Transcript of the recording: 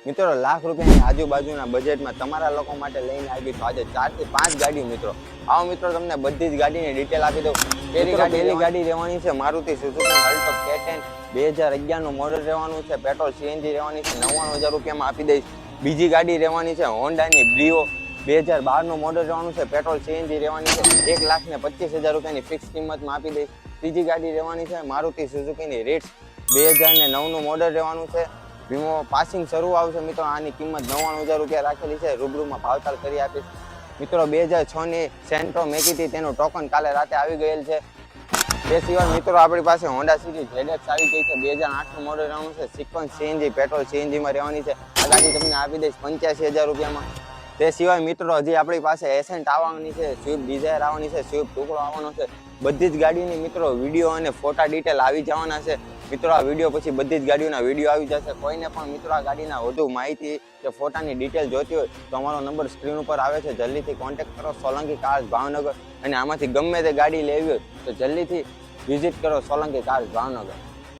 મિત્રો લાખ રૂપિયાની આજુબાજુના બજેટમાં તમારા લોકો માટે લઈને આવી છું આજે 4 થી 5 ગાડીઓ મિત્રો. આવો મિત્રો તમને બધી જ ગાડીની ડિટેલ આપી દઉં. પહેલી ગાડી રહેવાની છે મારુતિ સુઝુકી અલ્ટો K10 2011 નું મોડેલ રહેવાનું છે. પેટ્રોલ સીએનજી રહેવાની છે. 99,000 રૂપિયામાં આપી દઈશ. બીજી ગાડી રહેવાની છે હોન્ડાની બ્રિયો 2012 નું મોડેલ રહેવાનું છે. પેટ્રોલ સીએનજી રહેવાની છે. 1,25,000 રૂપિયાની ફિક્સ કિંમતમાં આપી દઈશ. ત્રીજી ગાડી રહેવાની છે મારુતિ સુઝુકીની રીટ્સ 2009 નું મોડેલ રહેવાનું છે. વીમો પાસિંગ શરૂ આવશે મિત્રો. આની કિંમત 99,000 રૂપિયા રાખેલી છે. રૂબરૂમાં ભાવતાલ કરી આપીશ મિત્રો. 2006 ની સેન્ટ્રો મેકી હતી, તેનું ટોકન કાલે રાતે આવી ગયેલ છે. તે સિવાય મિત્રો આપણી પાસે હોન્ડા સિટી ZX આવી ગઈ છે. 2008 નું મોડેલ રહેવાનું છે. સિક્વન્સ સીએનજી પેટ્રોલ સીએનજીમાં રહેવાની છે. આ ગાડી તમને આપી દઈશ 85,000 રૂપિયામાં. તે સિવાય મિત્રો હજી આપણી પાસે એસેન્ટ આવવાની છે, સ્વિફ્ટ ડિઝાયર આવવાની છે, સ્વિફ્ટ ટુકડો આવવાનો છે. બધી જ ગાડીની મિત્રો વિડીયો અને ફોટા ડિટેલ આવી જવાના છે મિત્રો. આ વિડીયો પછી બધી જ ગાડીઓના વિડીયો આવી જશે. કોઈને પણ મિત્રો આ ગાડીના વધુ માહિતી કે ફોટાની ડિટેલ જોતી હોય તો અમારો નંબર સ્ક્રીન ઉપર આવે છે. જલ્દીથી કોન્ટેક્ટ કરો. સોલંકી કાર્સ ભાવનગર. અને આમાંથી ગમે તે ગાડી લેવી હોય તો જલ્દીથી વિઝિટ કરો સોલંકી કાર્સ ભાવનગર.